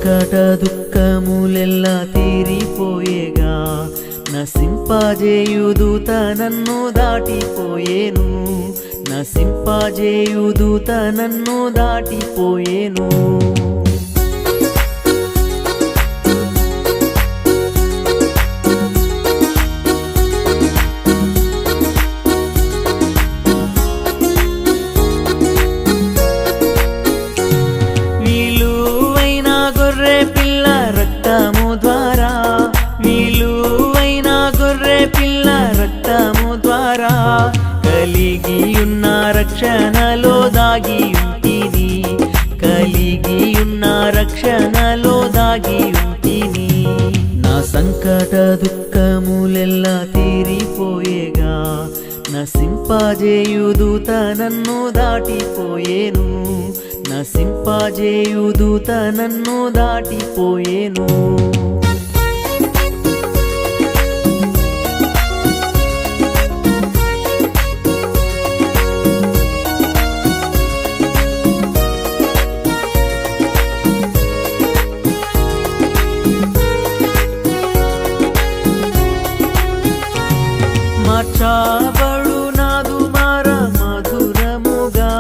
ಸಂಕಟ ದುಃಖಮೂಲೆಲ್ಲ ತೀರಿಪೋಯೇగా నశింపజేయుదూత నన్ను దాటిపోయేను నశింపజేయుదూత నన్ను దాటిపోయేను విలువైన గొర్రె పిల్ల రక్తము ద్వారా విలువైన గొర్రె పిల్ల రక్తము ద్వారా కలిగి ఉన్న రక్షణలో దాగి ఉంటిని కలిగి ఉన్న రక్షణలో దాగి ఉంటిని నా సంకట దుఃఖములెల్ల తీరిపోయేగా నశింపజేయుదూత నన్ను దాటిపోయేను నశింపజేయుదూత నన్ను దాటిపోయేను మార్చబడు నాదు మార మధురముగా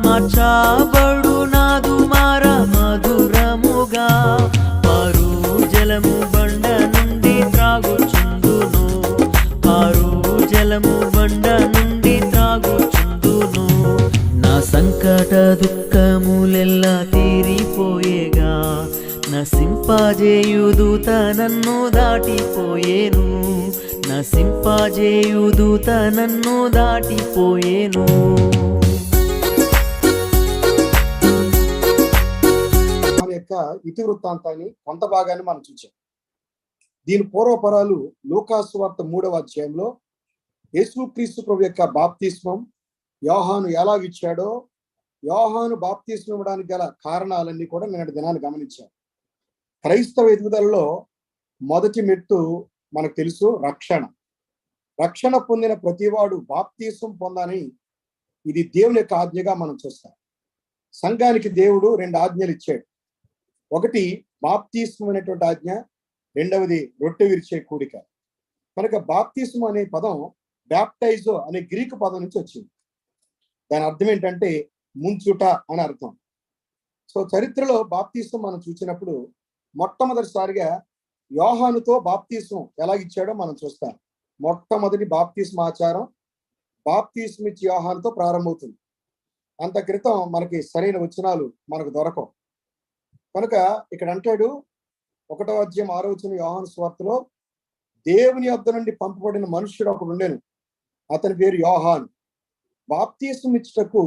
మార్చబడు నాదు మార మధురముగా పారు జలము బండ నుండి త్రాగుచుందును పారు జలము బండ నుండి త్రాగుచుందును నా సంకట దుఃఖములెల్ల తీరిపోయేగా నశింపజేయుదూత నన్ను దాటిపోయేను నశింపజేయుదూత నన్ను దాటిపోయేను యొక్క ఇతివృత్తాంతాన్ని కొంత భాగాన్ని మనం చూసాం. దీని పూర్వపరాలు లూకాసు వార్త 3వ అధ్యాయంలో యేసుక్రీస్తు ప్రభు యొక్క బాప్తిస్మం యోహాను ఎలాగిచ్చాడో యోహాను బాప్తిస్మం ఇవ్వడానికి గల కారణాలన్నీ కూడా నిన్నటి దినాన్ని గమనించాం. క్రైస్తవ ఎదుగుదలలో మొదటి మెట్టు మనకు తెలుసు, రక్షణ పొందిన ప్రతివాడు బాప్తిస్మం పొందని ఇది దేవుని యొక్క ఆజ్ఞగా మనం చూస్తాం. సంఘానికి దేవుడు 2 ఆజ్ఞలు ఇచ్చాడు. ఒకటి బాప్తిస్మం అనేటువంటి ఆజ్ఞ, రెండవది రొట్టె విరిచే కూడిక. కనుక బాప్తిస్మం అనే పదం బ్యాప్టైజో అనే గ్రీకు పదం నుంచి వచ్చింది. దాని అర్థం ఏంటంటే ముంచుట అని అర్థం. సో చరిత్రలో బాప్తిస్మం మనం చూసినప్పుడు మొట్టమొదటిసారిగా యోహానుతో బాప్తిస్మం ఎలాగిచ్చాడో మనం చూస్తాం. మొట్టమొదటి బాప్తిస్మ ఆచారం బాప్తిస్మ ఇచ్చి యోహానుతో ప్రారంభమవుతుంది. అంత క్రితం మనకి సరైన వచనాలు మనకు దొరకవు. కనుక ఇక్కడ అంటాడు 1వ అధ్యాయం 6వ వచనం యోహాను సువార్తలో, దేవుని యొద్ద నుండి పంపబడిన మనుష్యుడు ఒకడు ఉండెను, అతని పేరు యోహాను. బాప్తిస్మం ఇచ్చుటకు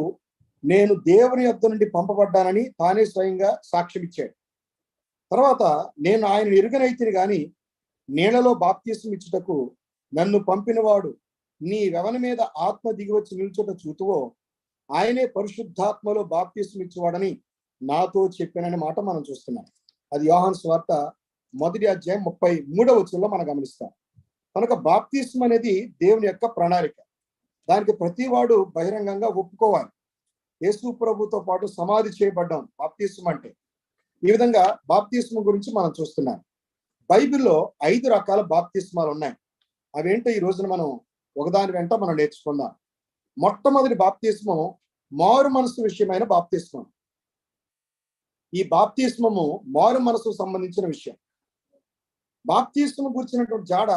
నేను దేవుని యొద్ద నుండి పంపబడ్డానని తానే స్వయంగా సాక్ష్యం ఇచ్చాడు. తర్వాత నేను ఆయన ఎరుగనైతిని గాని నీళ్లలో బాప్తిస్మం ఇచ్చుటకు నన్ను పంపినవాడు నీ వెవని మీద ఆత్మ దిగివచ్చి నిల్చుట చూతువో ఆయనే పరిశుద్ధాత్మలో బాప్తిస్మం ఇచ్చేవాడని నాతో చెప్పాననే మాట మనం చూస్తున్నాం. అది యోహాను సువార్త 1వ అధ్యాయం 33వ వచనంలో మనం గమనిస్తాం. కనుక బాప్తిస్మం అనేది దేవుని యొక్క ప్రణాళిక. దానికి ప్రతివాడు బహిరంగంగా ఒప్పుకోవాలి. యేసు ప్రభుతో పాటు సమాధి చేయబడ్డాం బాప్తిస్మం అంటే. ఈ విధంగా బాప్తిస్మం గురించి మనం చూస్తున్నాం. బైబిల్లో 5 రకాల బాప్తిస్మాలు ఉన్నాయి. అవేంటో ఈ రోజున మనం ఒకదాని వెంట మనం నేర్చుకుందాం. మొట్టమొదటి బాప్తిస్మం మారు మనసు విషయమైన బాప్తిస్మం. ఈ బాప్తిస్మము మారు మనసుకు సంబంధించిన విషయం. బాప్తిస్మం గురించినటువంటి జాడ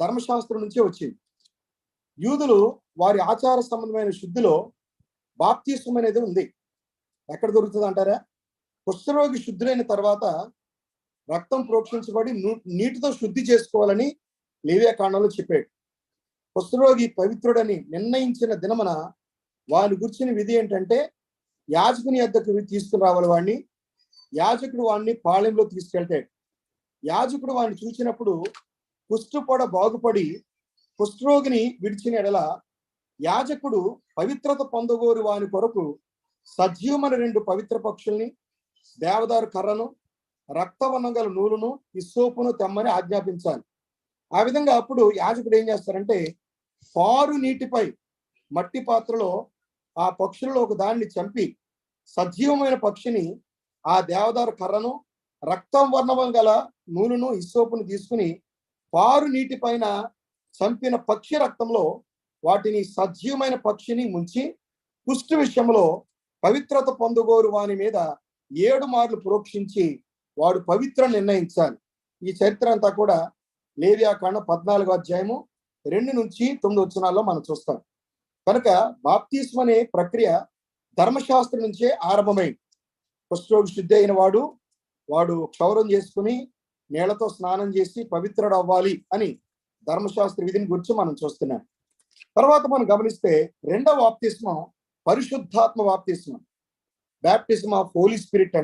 ధర్మశాస్త్రం నుంచే వచ్చింది. యూదులు వారి ఆచార సంబంధమైన శుద్ధిలో బాప్తిస్మం అనేది ఉంది. ఎక్కడ దొరుకుతుంది అంటారా? కుష్ఠరోగి శుద్ధులైన తర్వాత రక్తం ప్రోక్షించబడి నీటితో శుద్ధి చేసుకోవాలని లేవియాకాండంలో చెప్పాడు. కుష్ఠరోగి పవిత్రుడని నిర్ణయించిన దినమున వాని గురించిన విధి ఏంటంటే యాజకుని యొద్దకు తీసుకురావాలి వాడిని. యాజకుడు వాడిని పాళెంలో తీసుకెళ్తాడు. యాజకుడు వాడిని చూసినప్పుడు కుష్ఠపొడ బాగుపడి కుష్ఠరోగిని విడిచిన ఎడల యాజకుడు పవిత్రత పొందగోరు వాని కొరకు సజీవమైన 2 పవిత్ర పక్షుల్ని, దేవదారు కర్రను, రక్తవర్ణం గల నూలును, ఇస్సోపును తెమ్మని ఆజ్ఞాపించాలి. ఆ విధంగా అప్పుడు యాజకుడు ఏం చేస్తారంటే పారు నీటిపై మట్టి పాత్రలో ఆ పక్షులలో ఒక దాన్ని చంపి సజీవమైన పక్షిని ఆ దేవదారు కర్రను రక్తం వర్ణం గల నూలును హిస్సోపును తీసుకుని పారు నీటి పైన చంపిన పక్షి రక్తంలో వాటిని సజీవమైన పక్షిని ముంచి కుష్టి విషయంలో పవిత్రత పొందుగోరు వాని మీద 7 మార్లు ప్రోక్షించి వాడు పవిత్ర నిర్ణయించాలి. ఈ చరిత్ర అంతా కూడా లేవియాకాండం 14వ అధ్యాయము 2 నుంచి 9 వచనాల్లో మనం చూస్తాం. కనుక బాప్తిస్మం అనే ప్రక్రియ ధర్మశాస్త్రం నుంచే ఆరంభమైంది. కుష్ఠరోగి శుద్ధి అయిన వాడు క్షౌరం చేసుకుని నీళ్లతో స్నానం చేసి పవిత్రుడు అవ్వాలి అని ధర్మశాస్త్ర విధిని గురించి మనం చూస్తున్నాం. తర్వాత మనం గమనిస్తే రెండవ బాప్తిస్మం పరిశుద్ధాత్మ బాప్తిస్మం, బ్యాప్టిజం ఆఫ్ హోలీ స్పిరిట్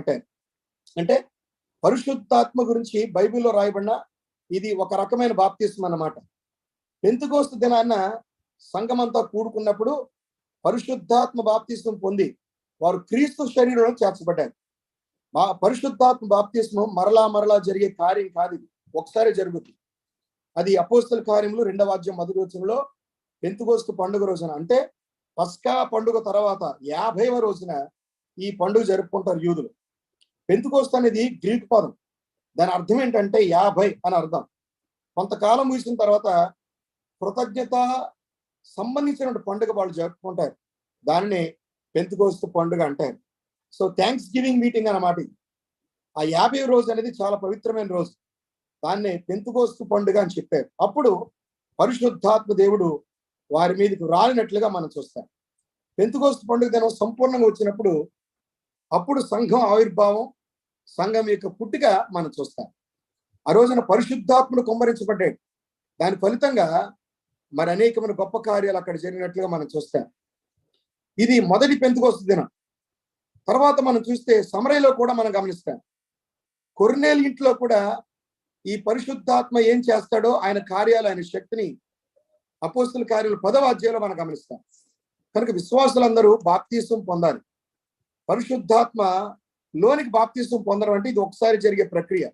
అంటే పరిశుద్ధాత్మ గురించి బైబిల్లో రాయబడిన ఇది ఒక రకమైన బాప్తిస్మం అన్నమాట. పెంతెకోస్తు దినాన్న సంఘమంతా కూడుకున్నప్పుడు పరిశుద్ధాత్మ బాప్తిస్మం పొంది వారు క్రీస్తు శరీరంలో చేర్చబడ్డారు. పరిశుద్ధాత్మ బాప్తిస్మం మరలా జరిగే కార్యం కాదు, ఇది ఒకసారి జరుగుతుంది. అది అపోస్తల కార్యములు 2వ అధ్యాయం 1వ వచనంలో పెంతెకోస్తు పండుగ రోజున, అంటే పస్కా పండుగ తర్వాత 50వ రోజున ఈ పండుగ జరుపుకుంటారు యూదులు. పెంతెకోస్తు అనేది గ్రీక్ పదం. దాని అర్థం ఏంటంటే 50 అని అర్థం. కొంతకాలం ముగిసిన తర్వాత కృతజ్ఞత సంబంధించిన పండుగ వాళ్ళు జరుపుకుంటారు. దానిని పెంతెకోస్తు పండుగ అంటారు. సో థ్యాంక్స్ గివింగ్ మీటింగ్ అన్నమాట. ఆ 50వ రోజు అనేది చాలా పవిత్రమైన రోజు. దాన్నే పెంతెకోస్తు పండుగ అని చెప్పారు. అప్పుడు పరిశుద్ధాత్మ దేవుడు వారి మీదకి రాలినట్లుగా మనం చూస్తాం. పెంతెకోస్తు పండుగ దినం సంపూర్ణంగా వచ్చినప్పుడు అప్పుడు సంఘం ఆవిర్భావం, సంఘం యొక్క పుట్టుక మనం చూస్తాం. ఆ రోజున పరిశుద్ధాత్ముడు కుమ్మరించబడ్డాడు. దాని ఫలితంగా మరి అనేకమైన గొప్ప కార్యాలు అక్కడ జరిగినట్లుగా మనం చూస్తాం. ఇది మొదటి పెంతెకోస్తు దినం. తర్వాత మనం చూస్తే సమరయలో కూడా మనం గమనిస్తాం. కొర్నేలి ఇంట్లో కూడా ఈ పరిశుద్ధాత్మ ఏం చేస్తాడో ఆయన కార్యాలు, ఆయన శక్తిని అపోస్తల కార్యాలు 10వ అధ్యాయంలో మనం గమనిస్తాం. కనుక విశ్వాసులందరూ బాప్తిస్మం పొందాలి. పరిశుద్ధాత్మ లోనికి బాప్తిస్మం పొందడం అంటే ఇది ఒకసారి జరిగే ప్రక్రియ.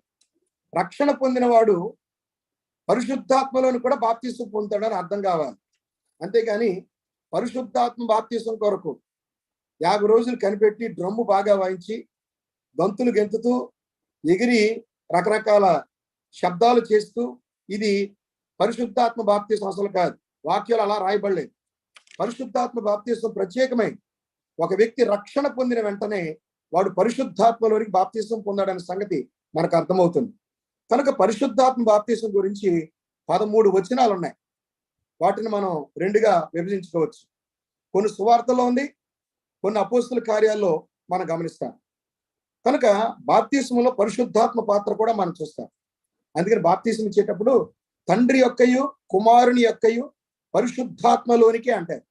రక్షణ పొందిన వాడు పరిశుద్ధాత్మలోని కూడా బాప్తిస్మం పొందుతాడని అర్థం కావాలి. అంతేగాని పరిశుద్ధాత్మ బాప్తిస్మం కొరకు 50 రోజులు కనిపెట్టి డ్రమ్ము బాగా వాయించి గంతులు గెంతుతూ ఎగిరి రకరకాల శబ్దాలు చేస్తూ ఇది పరిశుద్ధాత్మ బాప్తిస్మం అసలు కాదు. వాక్యాలు అలా రాయబడలేదు. పరిశుద్ధాత్మ బాప్తిస్మం ప్రత్యేకమైన ఒక వ్యక్తి రక్షణ పొందిన వెంటనే వాడు పరిశుద్ధాత్మలోనికి బాప్తిస్మం పొందాడనే సంగతి మనకు అర్థమవుతుంది. కనుక పరిశుద్ధాత్మ బాప్తిస్మం గురించి 13 వచనాలు ఉన్నాయి. వాటిని మనం 2గా విభజించుకోవచ్చు. కొన్ని సువార్తల్లో ఉంది, కొన్ని అపోస్తల కార్యాల్లో మనం గమనిస్తాం. కనుక బాప్తిస్మంలో పరిశుద్ధాత్మ పాత్ర కూడా మనం చూస్తాం. అందుకని బాప్తిస్మం ఇచ్చేటప్పుడు తండ్రి యొక్కయు కుమారుని యొక్కయు పరిశుద్ధాత్మలోనికి అంటారు.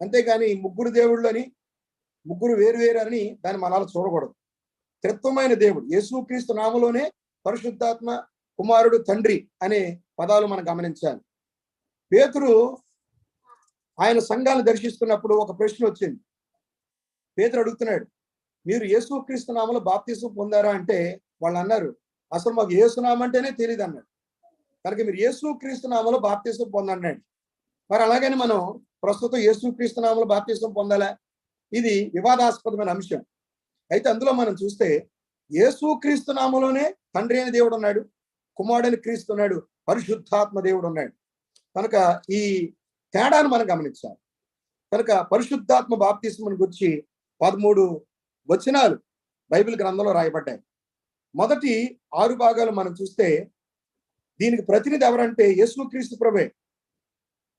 అంతేగాని ముగ్గురు దేవుళ్ళని, ముగ్గురు వేరు అని దాన్ని మనం అలా చూడకూడదు. త్రిత్వమైన దేవుడు యేసుక్రీస్తు నామలోనే పరిశుద్ధాత్మ, కుమారుడు, తండ్రి అనే పదాలు మనం గమనించాలి. పేతురు ఆయన సంఘాలను దర్శిస్తున్నప్పుడు ఒక ప్రశ్న వచ్చింది. పేతురు అడుగుతున్నాడు, మీరు యేసుక్రీస్తు నామలో బాప్తిస్మం పొందారా అంటే వాళ్ళు అన్నారు, అసలు మాకు యేసునామం అంటేనే తెలియదు అన్నాడు. కనుక మీరు యేసుక్రీస్తు నామలో బాప్తిస్మం పొందన్నాడు. మరి అలాగని మనం ప్రస్తుతం యేసుక్రీస్తు నామలో బాప్తిస్మం పొందాలా? ఇది వివాదాస్పదమైన అంశం. అయితే అందులో మనం చూస్తే యేసుక్రీస్తు నామలోనే తండ్రి అయిన దేవుడు ఉన్నాడు, కుమారుడైన క్రీస్తు ఉన్నాడు, పరిశుద్ధాత్మ దేవుడు ఉన్నాడు. కనుక ఈ తేడాను మనం గమనించాలి. కనుక పరిశుద్ధాత్మ బాప్తిస్మం గురించి 13 వచనాలు బైబిల్ గ్రంథంలో రాయబడ్డాయి. మొదటి 6 భాగాలు మనం చూస్తే దీనికి ప్రతినిధి ఎవరంటే యేసుక్రీస్తు ప్రభువే.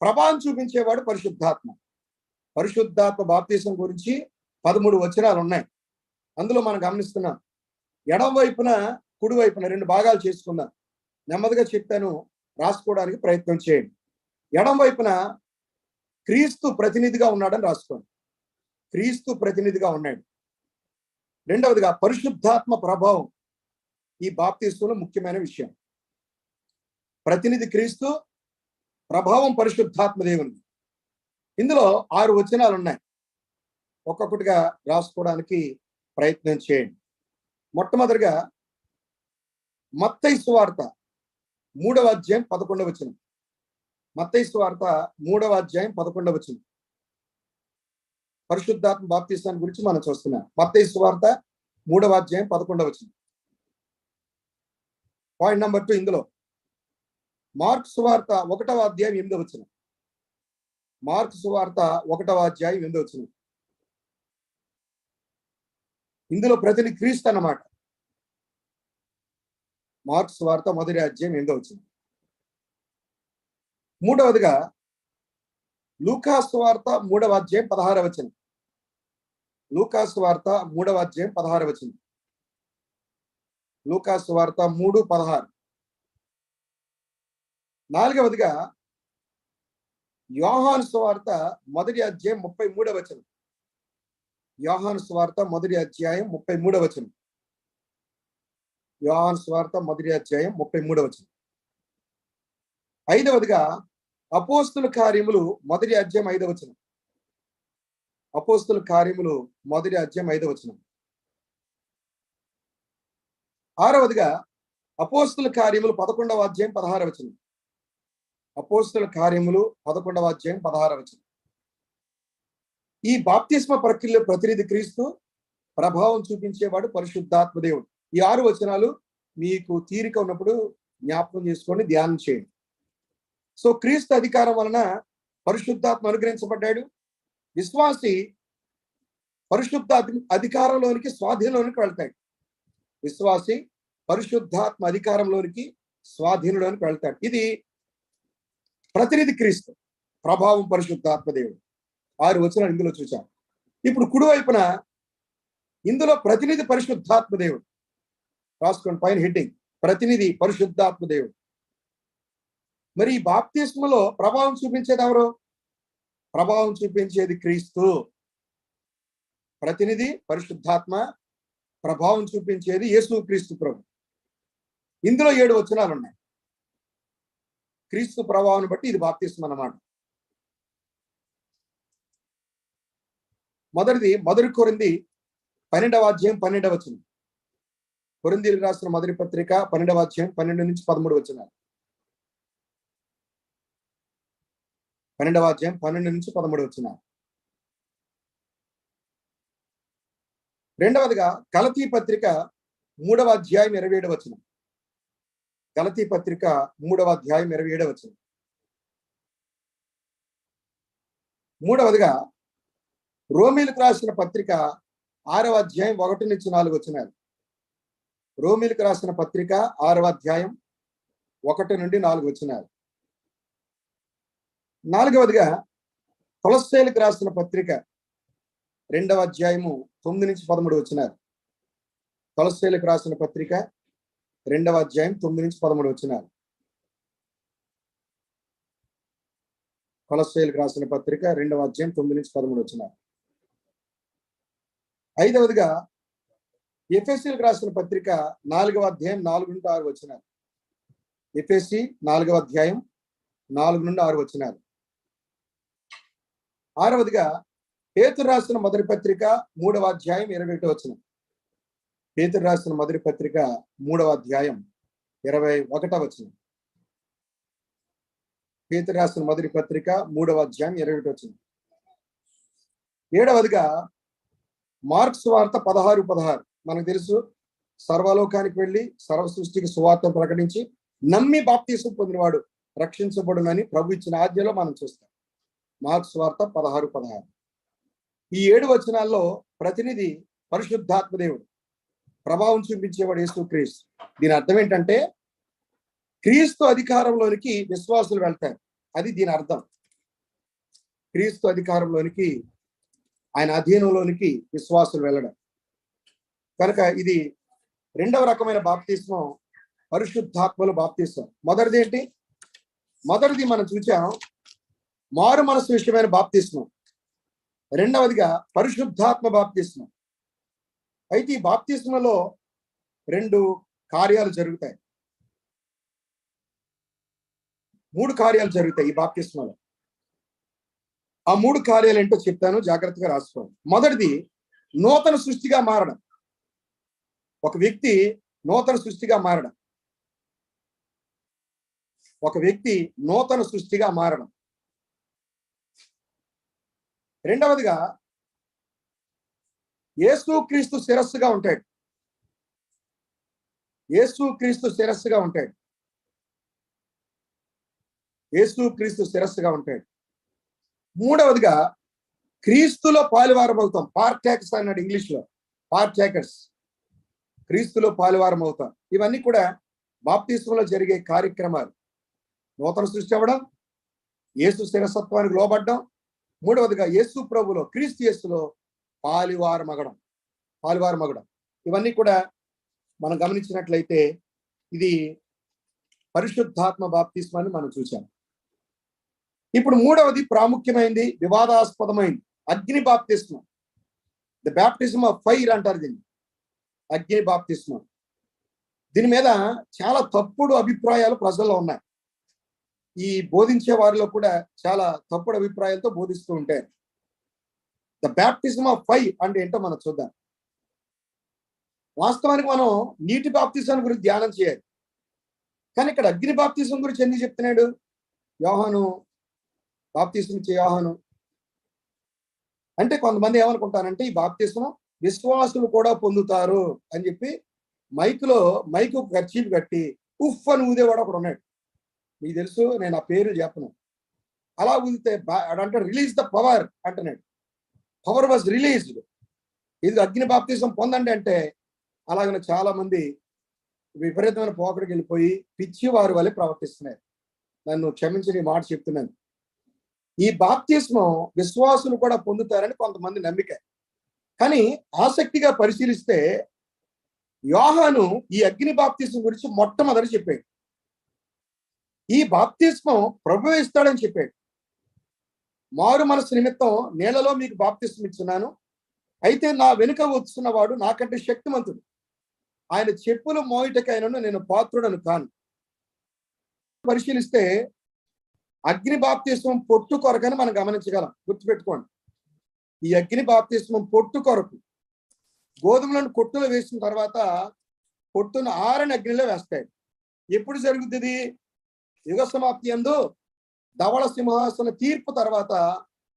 ప్రభావం చూపించేవాడు పరిశుద్ధాత్మ. పరిశుద్ధాత్మ బాప్తిస్మం గురించి 13 వచనాలు ఉన్నాయి. అందులో మనం గమనిస్తున్నాం. ఎడమ వైపున కుడి వైపున 2 భాగాలు చేసుకున్నాం. నెమ్మదిగా చెప్పాను, రాసుకోవడానికి ప్రయత్నం చేయండి. ఎడమ వైపున క్రీస్తు ప్రతినిధిగా ఉన్నాడని రాసుకోండి. క్రీస్తు ప్రతినిధిగా ఉన్నాడు. రెండవదిగా పరిశుద్ధాత్మ ప్రభావం ఈ బాప్తిస్మంలో ముఖ్యమైన విషయం. ప్రతినిధి క్రీస్తు, ప్రభావం పరిశుద్ధాత్మ దేవుని. ఇందులో 6 వచనాలు ఉన్నాయి. ఒక్కొక్కటిగా రాసుకోవడానికి ప్రయత్నం చేయండి. మొట్టమొదటిగా మత్తయి సువార్త 3వ అధ్యాయం 11వ వచనం. మత్తయి సువార్త 3వ అధ్యాయం 11వ వచనం. పరిశుద్ధాత్మ బాప్తిస్మాన్ని గురించి మనం చూస్తున్నాం. మత్తయి సువార్త 3వ అధ్యాయం 11వ వచనం. పాయింట్ నెంబర్ 2 ఇందులో మార్కు సువార్త 1వ అధ్యాయం 8వ వచనం. మార్కు సువార్త 1వ అధ్యాయం 8వ వచనం. ఇందులో ప్రతిని క్రీస్తు అన్నమాట. మార్కు సువార్త 1వ అధ్యాయం 8వ వచనం. మూడవదిగా లూకా సువార్త 3వ అధ్యాయం 16వ వచనం. లూకా సువార్త 3వ అధ్యాయం 16వ వచనం. లూకా సువార్త 3:16. నాలుగవదిగా యోహాను సువార్త 1వ అధ్యాయం 33వ వచనం. యోహాను సువార్త 1వ అధ్యాయం 33వ వచనం. యోహాను సువార్త 1వ అధ్యాయం 33వ వచనం. ఐదవదిగా అపోస్తుల కార్యములు 1వ అధ్యాయం 5వ వచనం. అపోస్తుల కార్యములు 1వ అధ్యాయం 5వ వచనం. ఆరవదిగా అపోస్తుల కార్యములు 11వ అధ్యాయం 16వ వచనం. అపోస్తుల కార్యములు 11వ అధ్యాయం 16వ వచనం. ఈ బాప్తిస్మ ప్రక్రియలో ప్రతినిధి క్రీస్తు, ప్రభావం చూపించేవాడు పరిశుద్ధాత్మ దేవుడు. ఈ 6 వచనాలు మీకు తీరిక ఉన్నప్పుడు జ్ఞాపకం చేసుకొని ధ్యానం చేయండి. సో క్రీస్తు అధికారం వలన పరిశుద్ధాత్మ అనుగ్రహించబడ్డాడు. విశ్వాసి పరిశుద్ధ అధికారంలోనికి, స్వాధీనంలోనికి వెళ్తాడు. విశ్వాసి పరిశుద్ధాత్మ అధికారంలోనికి, స్వాధీనంలోనికి వెళ్తాడు. ఇది ప్రతినిధి క్రీస్తు, ప్రభావం పరిశుద్ధాత్మ దేవుడు. 6 వచనాలు ఇందులో చూసాం. ఇప్పుడు కుడివైపున ఇందులో ప్రతినిధి పరిశుద్ధాత్మ దేవుడు. రాసుకోండి పైన హెడ్డింగ్, ప్రతినిధి పరిశుద్ధాత్మ దేవుడు. మరి ఈ బాప్తిస్మలో ప్రభావం చూపించేది ఎవరు? ప్రభావం చూపించేది క్రీస్తు. ప్రతినిధి పరిశుద్ధాత్మ, ప్రభావం చూపించేది యేసు క్రీస్తు ప్రభు. ఇందులో 7 వచనాలు ఉన్నాయి. క్రీస్తు ప్రభావం బట్టి ఇది బాప్తిస్మ అన్నమాట. మొదటిది 1 కొరింథీ 12వ అధ్యాయం 12వ వచనం. కొరింథీయులకు రాసిన మొదటి పత్రిక 12వ అధ్యాయం 12 నుంచి 13 వచనాలు. 12వ అధ్యాయం 12 నుంచి 13 వచనాలు. రెండవదిగా గలతీ పత్రిక 3వ అధ్యాయం 27వ వచనం. గలతీ పత్రిక 3వ అధ్యాయం 27వ వచనం. మూడవదిగా రోమీలకు రాసిన పత్రిక 6వ అధ్యాయం 1 నుంచి 4 వచనాలు. రోమీలకు రాసిన పత్రిక 6వ అధ్యాయం 1 నుండి 4 వచనాలు. నాలుగవదిగా కొలస్సీలకు రాసిన పత్రిక 2వ అధ్యాయము 9 నుంచి 13 వచనాలు. కొలస్సీలకు రాసిన పత్రిక 2వ అధ్యాయం 9 నుంచి 13 వచనాలు. కొలస్సీలకు రాసిన పత్రిక 2వ అధ్యాయం 9 నుంచి 13 వచనాలు. ఐదవదిగా ఎఫెసీలకు రాసిన పత్రిక 4వ అధ్యాయం 4 నుండి 6 వచనాలు. ఎఫెసీ 4వ అధ్యాయం 4 నుండి 6 వచనాలు. ఆరవదిగా పేతురు రాసిన మొదటి పత్రిక 3వ అధ్యాయం 21వ వచనం. పేతురు రాసిన మొదటి పత్రిక 3వ అధ్యాయం 21వ వచనం. పేతురు రాసిన మొదటి పత్రిక 3వ అధ్యాయం 21వ వచనం. ఏడవదిగా మార్కు సువార్త 16:16. మనకు తెలుసు, సర్వలోకానికి వెళ్ళి సర్వ సృష్టికి సువార్తను ప్రకటించి నమ్మి బాప్తీసం పొందినవాడు రక్షించబడునని ప్రభు ఇచ్చిన ఆజ్ఞలో మనం చూస్తాం. మార్కు సువార్త 16:16. ఈ 7 వచనాల్లో ప్రతినిధి పరిశుద్ధాత్మ దేవుడు, ప్రభావం చూపించేవాడు యేసు క్రీస్తు. దీని అర్థం ఏంటంటే క్రీస్తు అధికారంలోనికి విశ్వాసులు వెళ్తారు. అది దీని అర్థం. క్రీస్తు అధికారంలోనికి, ఆయన అధీనంలోనికి విశ్వాసులు వెళ్ళడం. కనుక ఇది 2వ రకమైన బాప్తిస్మం, పరిశుద్ధాత్మల బాప్తిస్మం. మొదటిది ఏంటి? మొదటిది మనం చూసాం, మారు మనసు విషయమైన బాప్తిస్మం. రెండవదిగా పరిశుద్ధాత్మ బాప్తిస్మం. అయితే ఈ బాప్తిస్మలో 2 కార్యాలు జరుగుతాయి, 3 కార్యాలు జరుగుతాయి ఈ బాప్తిస్మలో. ఆ 3 కార్యాలు ఏంటో చెప్తాను, జాగ్రత్తగా రాసుకోండి. మొదటిది నూతన సృష్టిగా మారడం. ఒక వ్యక్తి నూతన సృష్టిగా మారడం. ఒక వ్యక్తి నూతన సృష్టిగా మారడం. రెండవదిగా యేసు క్రీస్తు శిరస్సుగా ఉంటాడు. యేసు క్రీస్తు శిరస్సుగా ఉంటాడు. యేసు క్రీస్తు శిరస్సుగా ఉంటాడు. మూడవదిగా క్రీస్తులో పాలువారం అవుతాం. పార్టాకర్స్ అన్నాడు ఇంగ్లీష్ లో. పార్టాకర్స్, క్రీస్తులో పాలువారం అవుతాం. ఇవన్నీ కూడా బాప్తిస్మంలో జరిగే కార్యక్రమాలు. నూతన సృష్టి అవ్వడం, యేసు శిరసత్వానికి లోబడ్డం, మూడవదిగా యేసు ప్రభులో, క్రీస్తు యేసులో పాలువారమగడం. ఇవన్నీ కూడా మనం గమనించినట్లయితే ఇది పరిశుద్ధాత్మ బాప్తిస్మాన్ని మనం చూసాం. ఇప్పుడు మూడవది ప్రాముఖ్యమైనది, వివాదాస్పదమైంది, అగ్ని బాప్తిస్మం. ది బ్యాప్టిజం ఆఫ్ ఫైర్ అంటారు దీన్ని, అగ్ని బాప్తిస్మం. దీని మీద చాలా తప్పుడు అభిప్రాయాలు ప్రజల్లో ఉన్నాయి. ఈ బోధించే వారిలో కూడా చాలా తప్పుడు అభిప్రాయాలతో బోధిస్తూ ఉంటారు. ద బ్యాప్టిజం ఆఫ్ ఫైర్ అంటే ఏంటో మనం చూద్దాం. వాస్తవానికి మనం నీటి బాప్తిజం గురించి ధ్యానం చేయాలి, కానీ ఇక్కడ అగ్ని బాప్తిజం గురించి ఎందుకు చెప్తున్నాడు? యోహాను బాప్తిజం ఇచ్చే యోహాను అంటే కొంతమంది ఏమనుకుంటారంటే ఈ బాప్తిజం విశ్వాసులు కూడా పొందుతారు అని చెప్పి మైకు ఖర్చీలు కట్టి ఉఫ్ అని ఊదేవాడు ఒకడు ఉన్నాడు. మీకు తెలుసు, నేను ఆ పేరు చెప్పను. అలా ఊదితే అంటే రిలీజ్ ద పవర్ అంటున్నాడు. Power was released. ఇది అగ్ని బాప్తిజం పొందండి అంటే అలాగనే చాలా మంది విపరీతమైన పోకడికి వెళ్ళిపోయి పిచ్చి వారి వల్ల ప్రవర్తిస్తున్నారు. నన్ను క్షమించి మాట చెప్తున్నాను. ఈ బాప్తిస్మం విశ్వాసులు కూడా పొందుతారని కొంతమంది నమ్మిక. కానీ ఆసక్తిగా పరిశీలిస్తే యోహాను ఈ అగ్ని బాప్తిస్మం గురించి మొట్టమొదటి చెప్పాడు. ఈ బాప్తిస్మం ప్రభువే ఇస్తాడని చెప్పాడు. మారు మనసు నిమిత్తం నేలలో మీకు బాప్తిస్మం ఇస్తున్నాను, అయితే నా వెనుక వస్తున్నవాడు నాకంటే శక్తిమంతుడు, ఆయన చెప్పులు మోయుటకైనను నేను పాత్రుడను కాను. పరిశీలిస్తే అగ్ని బాప్తిస్మం పొట్టు కొరకని మనం గమనించగలం. గుర్తుపెట్టుకోండి, ఈ అగ్ని బాప్తిస్మం పొట్టు కొరకు. గోధుమలను కొట్టులో వేసిన తర్వాత పొట్టును ఆరని అగ్నిలో వేస్తాయి. ఎప్పుడు జరుగుతుంది? యుగ సమాప్తి యందు ధవళ సింహాసన తీర్పు తర్వాత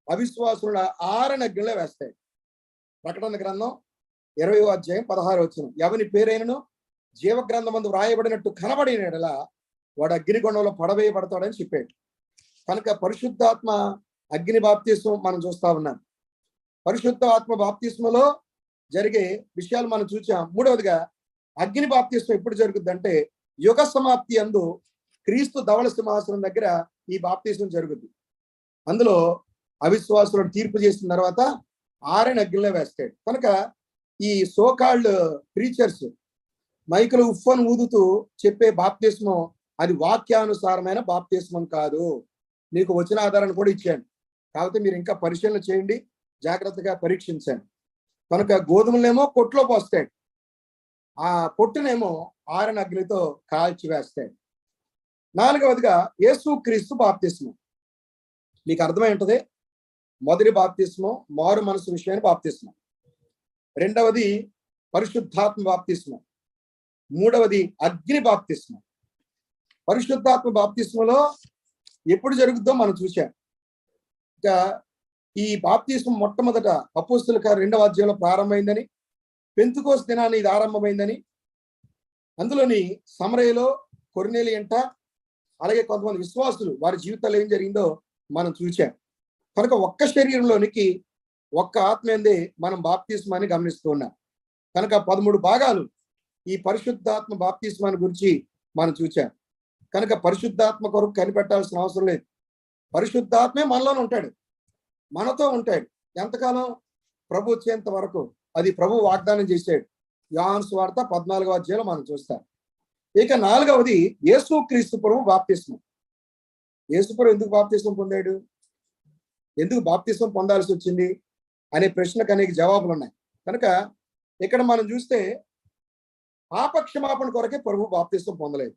అవిశ్వాసుల ఆరని అగ్నిలో వేస్తాయి. ప్రకటన గ్రంథం 20వ అధ్యాయం 16వ వచనం, ఎవని పేరైనను జీవ గ్రంథమందు వ్రాయబడినట్టు కనబడిన యెడల వాడు అగ్నిగుండంలో పడవేయబడతాడని చెప్పాడు. కనుక పరిశుద్ధాత్మ అగ్ని బాప్తిస్మం మనం చూస్తా ఉన్నాం. పరిశుద్ధ ఆత్మ బాప్తిస్మలో జరిగే విషయాలు మనం చూసాం. మూడవదిగా అగ్ని బాప్తిస్మం ఎప్పుడు జరుగుద్ది అంటే యుగ సమాప్తి యందు క్రీస్తు ధవళ సింహాసనం దగ్గర ఈ బాప్తిస్మం జరుగుద్ది. అందులో అవిశ్వాసులను తీర్పు చేసిన తర్వాత ఆరని అగ్నిలో వేస్తాడు. కనుక ఈ సోకాల్డ్ ప్రీచర్స్ మైకులు ఉఫ్ఫను ఊదుతూ చెప్పే బాప్తిస్మం అది వాక్యానుసారమైన బాప్తిస్మం కాదు. మీకు వచ్చిన ఆధారాన్ని కూడా ఇచ్చాను, కాకపోతే మీరు ఇంకా పరిశీలన చేయండి, జాగ్రత్తగా పరీక్షించండి. కనుక గోధుమలేమో కొట్లో పోస్తాడు, ఆ పొట్టునేమో ఆరని అగ్నితో కాల్చి వేస్తాడు. నాలుగవదిగా యేసు క్రీస్తు బాప్తిస్మం. మీకు అర్థమై ఉంటది. మొదటి బాప్తిస్మం మారు మనసు విషయాన్ని బాప్తిస్మం, రెండవది పరిశుద్ధాత్మ బాప్తిస్మం, మూడవది అగ్ని బాప్తిస్మం. పరిశుద్ధాత్మ బాప్తిస్మలో ఎప్పుడు జరుగుద్దో మనం చూసాం. ఇంకా ఈ బాప్తిస్మం మొట్టమొదట అపోస్తలుల కార్యాలు 2వ అధ్యాయంలో ప్రారంభమైందని, పెంతెకోస్తు దినాన్ని ఇది ఆరంభమైందని, అందులోని సమరయలో కొర్నేలి అంట, అలాగే కొంతమంది విశ్వాసులు వారి జీవితాల్లో ఏం జరిగిందో మనం చూసాం. కనుక ఒక్క శరీరంలోనికి ఒక్క ఆత్మ ఏందే మనం బాప్తిస్మాన్ని గమనిస్తూ ఉన్నాం. కనుక 13 భాగాలు ఈ పరిశుద్ధాత్మ బాప్తిస్మాన్ని గురించి మనం చూసాం. కనుక పరిశుద్ధాత్మ కొరకు కనిపెట్టాల్సిన అవసరం లేదు. పరిశుద్ధాత్మే మనలోనే ఉంటాడు, మనతో ఉంటాడు. ఎంతకాలం? ప్రభు వచ్చేంత వరకు. అది ప్రభు వాగ్దానం చేశాడు. యోహాను సువార్త 14వ అధ్యాయంలో మనం చూస్తాం. ఇక నాలుగవది యేసు క్రీస్తు ప్రభు బాప్తిస్మం. యేసు ప్రభు ఎందుకు బాప్తిస్మం పొందాడు? ఎందుకు బాప్తిస్మం పొందాల్సి వచ్చింది అనే ప్రశ్నకు అనేక జవాబులు ఉన్నాయి. కనుక ఇక్కడ మనం చూస్తే పాప క్షమాపణ కొరకే ప్రభు బాప్తిస్మం పొందలేదు.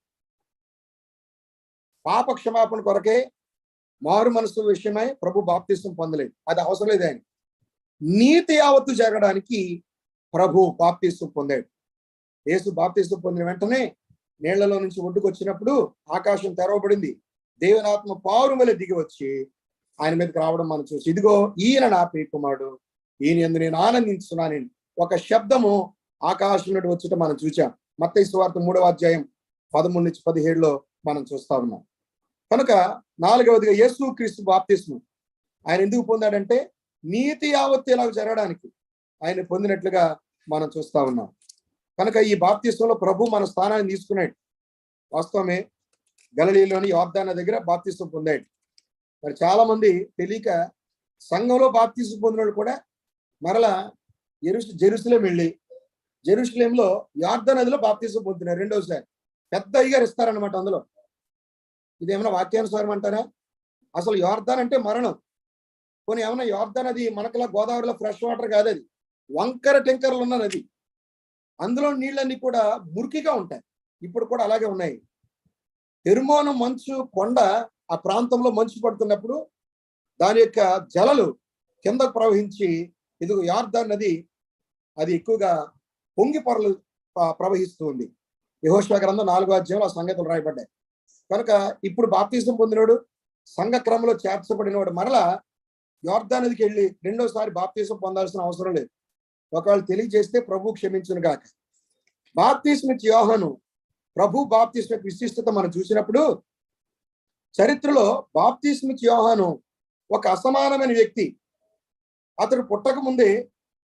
పాప క్షమాపణ కొరకే మారు మనసు విషయమై ప్రభు బాప్తిస్మం పొందలేదు. అది అవసరం లేదు. ఆయన నీతి యావత్తు జరగడానికి ప్రభు బాప్తిస్మం పొందాడు. యేసు బాప్తిస్మం పొందిన వెంటనే నీళ్లలో నుంచి ఒడ్డుకు వచ్చినప్పుడు ఆకాశం తెరవబడింది. దేవుని ఆత్మ పావురం వలె దిగి వచ్చి ఆయన మీదకి రావడం మనం చూసి, ఇదిగో ఈయన నా ప్రియ కుమారుడు, ఈయన యందు నేను ఆనందించున్నాను ఒక శబ్దము ఆకాశం నుండి వచ్చుట మనం చూసాం. మత్తయి సువార్త 3వ అధ్యాయం 13-17 మనం చూస్తా ఉన్నాం. కనుక 4వదిగా యేసుక్రీస్తు బాప్తిస్మం ఆయన ఎందుకు పొందాడంటే నీతి యావత్తు ఇలా జరగడానికి ఆయన పొందినట్లుగా మనం చూస్తా ఉన్నాం. కనుక ఈ బాప్తిస్మంలో ప్రభు మన స్థానాన్ని తీసుకున్నాడు. వాస్తవమే, గలిలయలోని యోర్దాను దగ్గర బాప్తిస్మం పొందాడు. మరి చాలా మంది తెలియక సంఘంలో బాప్తిస్మం పొందిన కూడా మరలా జెరూసలేం వెళ్ళి జెరూసలేంలో యోర్దాను నదిలో బాప్తిస్మం పొందుతున్నారు రెండోసారి. పెద్ద అయ్యగారు ఇస్తారనమాట. అందులో ఇదేమైనా వాక్యానుసారం అంటారా? అసలు యోర్దాన్ అంటే మరణం. కొన్ని ఏమన్నా యోర్దాన్ నది మనకలా గోదావరిలో ఫ్రెష్ వాటర్ కాదు, అది వంకర టెంకర్లు ఉన్న నది. అందులో నీళ్ళన్నీ కూడా మురికిగా ఉంటాయి. ఇప్పుడు కూడా అలాగే ఉన్నాయి. హెర్మోను మంచు కొండ ఆ ప్రాంతంలో మంచు పడుతున్నప్పుడు దాని యొక్క జలలు కిందకు ప్రవహించి ఇదిగో యోర్దాను నది అది ఎక్కువగా పొంగి పొరలు ప్రవహిస్తూ ఉంది. యెహోషువ గ్రంథం 4వ అధ్యాయంలో ఆ సంగతులు రాయబడ్డాయి. కనుక ఇప్పుడు బాప్తిజం పొందినోడు, సంఘ క్రమంలో చేర్చబడినవాడు మరలా యోర్దాను నదికి వెళ్ళి రెండోసారి బాప్తిజం పొందాల్సిన అవసరం లేదు. ఒకవేళ తెలియజేస్తే ప్రభు క్షమించును గాక. బాప్తిస్మ యోహాను, ప్రభు బాప్తిస్మ విశిష్టత మనం చూసినప్పుడు చరిత్రలో బాప్తిస్మ యోహాను ఒక అసమానమైన వ్యక్తి. అతడు పుట్టక ముందే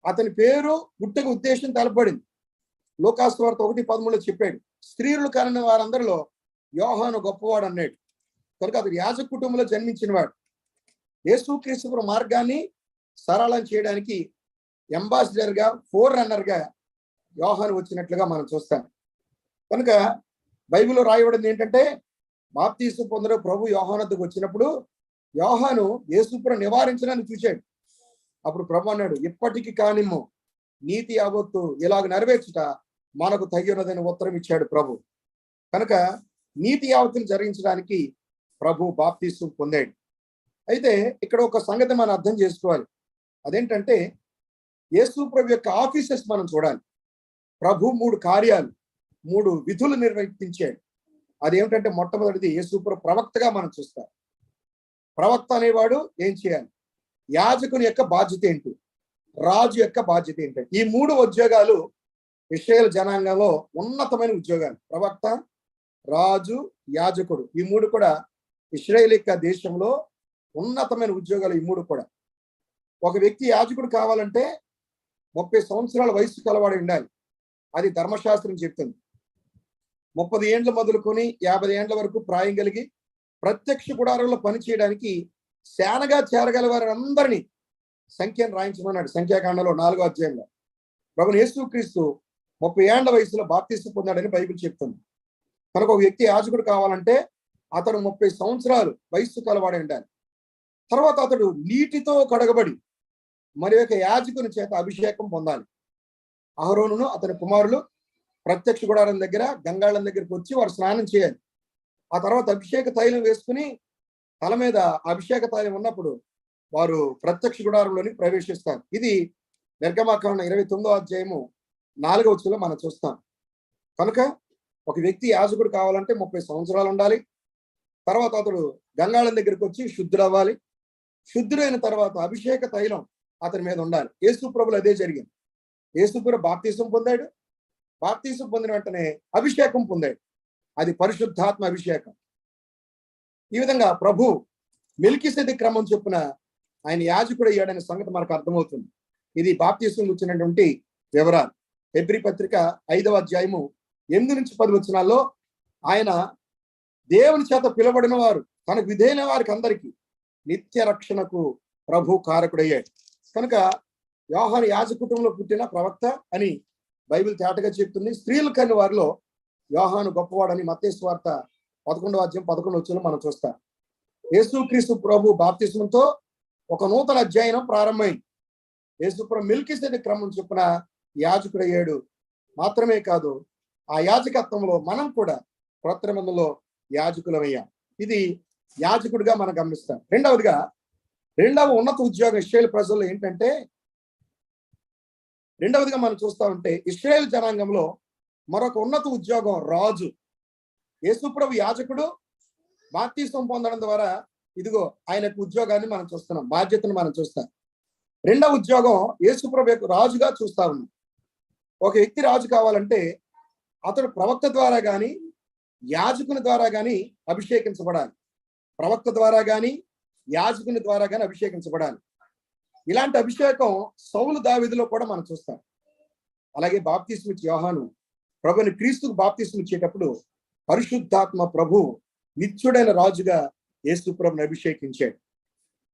అతని పేరు పుట్టక ఉద్దేశం తెలపబడింది. లూకాసు వార్త 1:13 చెప్పాడు, స్త్రీలు కనిన వారందరిలో యోహాను గొప్పవాడు అన్నాడు. కనుక అతడు యాజక కుటుంబంలో జన్మించిన వాడు. యేసుక్రీస్తు మార్గాన్ని సరళం చేయడానికి అంబాసిడర్ గా, ఫోర్ రన్నర్ గా యోహాను వచ్చినట్లుగా మనం చూస్తాం. కనుక బైబిల్లో రాయబడింది ఏంటంటే బాప్తిస్మం పొందిన ప్రభు యోహాను వద్దకు వచ్చినప్పుడు యోహాను యేసుప్రభుని నివారించడానికి చూశాడు. అప్పుడు ప్రభు అన్నాడు, ఇప్పటికి కానిమ్ము నీతి యావత్తు ఇలాగ నెరవేర్చుట మనకు తగినదని ఉత్తరం ఇచ్చాడు ప్రభు. కనుక నీతి యావత్తుని జరిగించడానికి ప్రభు బాప్తిస్మం పొందాడు. అయితే ఇక్కడ ఒక సంగతి మనం అర్థం చేసుకోవాలి. అదేంటంటే యేసు ప్రభు యొక్క ఆఫీసెస్ మనం చూడాలి. ప్రభు 3 కార్యాలు, 3 విధులు నిర్వర్తించాడు. అదేమిటంటే మొట్టమొదటిది యేసు ప్రభు ప్రవక్తగా మనం చూస్తాం. ప్రవక్త అనేవాడు ఏం చేయాలి? యాజకుని యొక్క బాధ్యత ఏంటి? రాజు యొక్క బాధ్యత ఏంటి? ఈ 3 ఉద్యోగాలు ఇశ్రాయేలు జనాంగంలో ఉన్నతమైన ఉద్యోగాలు. ప్రవక్త, రాజు, యాజకుడు, ఈ 3 కూడా ఇశ్రాయేలు యొక్క దేశంలో ఉన్నతమైన ఉద్యోగాలు. ఈ 3 కూడా. ఒక వ్యక్తి యాజకుడు కావాలంటే 30 సంవత్సరాల వయసు కలవాడి ఉండాలి. అది ధర్మశాస్త్రం చెప్తుంది. 30 ఏండ్ల మొదలుకొని 50 ఏండ్ల వరకు ప్రాయం కలిగి ప్రత్యక్ష గుడారంలో పనిచేయడానికి శానగా చేరగల వారందరినీ సంఖ్యను రాయించమన్నాడు సంఖ్యాకాండంలో 4వ అధ్యాయంలో. ప్రభువు యేసుక్రీస్తు 30 ఏండ్ల వయసులో బాప్తిస్మం పొందాడని బైబిల్ చెప్తుంది. కనుక ఒక వ్యక్తి యాజకుడు కావాలంటే అతడు 30 సంవత్సరాలు వయస్సు కలవాడి ఉండాలి. తర్వాత అతడు నీటితో కడగబడి మరి యొక్క యాజకుని చేత అభిషేకం పొందాలి. అహరోనును అతని కుమారులు ప్రత్యక్ష గుడారం దగ్గర గంగాళం దగ్గరికి వచ్చి వారు స్నానం చేయాలి. ఆ తర్వాత అభిషేక తైలం వేసుకుని తల మీద అభిషేక తైలం ఉన్నప్పుడు వారు ప్రత్యక్ష గుడారంలోని ప్రవేశిస్తారు. ఇది నిర్గమాకాండం 29వ అధ్యాయము 4వ వచనంలో మనం చూస్తాం. కనుక ఒక వ్యక్తి యాజకుడు కావాలంటే 30 సంవత్సరాలు ఉండాలి. తర్వాత అతడు గంగాళం దగ్గరికి వచ్చి శుద్ధుడవ్వాలి. శుద్ధుడైన తర్వాత అభిషేక తైలం అతని మీద ఉండాలి. యేసు ప్రభువులో అదే జరిగింది. యేసు ప్రభు బాప్తిస్మం పొందాడు. బాప్తిస్మం పొందిన వెంటనే అభిషేకం పొందాడు. అది పరిశుద్ధాత్మ అభిషేకం. ఈ విధంగా ప్రభు మెల్కీసెదెకు క్రమం చొప్పున ఆయన యాజకుడు అయ్యాడనే సంగతి మనకు అర్థమవుతుంది. ఇది బాప్తిస్మం వచ్చినటువంటి వివరాలు. హెబ్రీ పత్రిక 5వ అధ్యాయము 8-10 వచనాల్లో ఆయన దేవుని చేత పిలబడిన వారు తనకు విధేయన వారికి అందరికీ నిత్య రక్షణకు ప్రభు కారకుడయ్యాడు. కనుక యోహాను యాజకుటుంబంలో పుట్టిన ప్రవక్త అని బైబిల్ తేటగా చెప్తుంది. స్త్రీలు కని వారిలో యోహాను గొప్పవాడని మత్తయి సువార్త 11వ అధ్యాయం 11వ వచనంలో మనం చూస్తాం. యేసుక్రీస్తు ప్రభు బాప్తిస్మంతో ఒక నూతన అధ్యాయం ప్రారంభమైంది. యేసు ప్రభు మెల్కీసెదెకు క్రమం చొప్పున యాజకుడయ్యాడు. మాత్రమే కాదు, ఆ యాజకత్వంలో మనం కూడా క్రొత్త నిబంధనలో యాజకులమయ్యాం. ఇది యాజకుడిగా మనం గమనిస్తాం. రెండవ ఉన్నత ఉద్యోగం ఇశ్రాయేలు ప్రజల్లో ఏంటంటే, రెండవదిగా మనం చూస్తా ఉంటే ఇశ్రాయేలు జనాంగంలో మరొక ఉన్నత ఉద్యోగం రాజు. యేసుప్రభు యాజకుడు బాప్తిస్మం పొందడం ద్వారా ఇదిగో ఆయనకు ఉద్యోగాన్ని మనం చూస్తున్నాం, బాధ్యతను మనం చూస్తాం. రెండవ ఉద్యోగం యేసుప్రభు యొక్క రాజుగా చూస్తా ఉన్నాం. ఒక వ్యక్తి రాజు కావాలంటే అతడు ప్రవక్త ద్వారా గాని యాజకుని ద్వారా గాని అభిషేకించబడాలి. ప్రవక్త ద్వారా గాని యాజకుని ద్వారా గాని అభిషేకించబడాలి. ఇలాంటి అభిషేకం సౌలు దావీదులో కూడా మనం చూస్తాం. అలాగే బాప్తిస్మ ఇచ్చే యోహాను ప్రభుని క్రీస్తుకు బాప్తిస్మ ఇచ్చేటప్పుడు పరిశుద్ధాత్మ ప్రభు నిత్యుడైన రాజుగా యేసు ప్రభుని అభిషేకించాడు.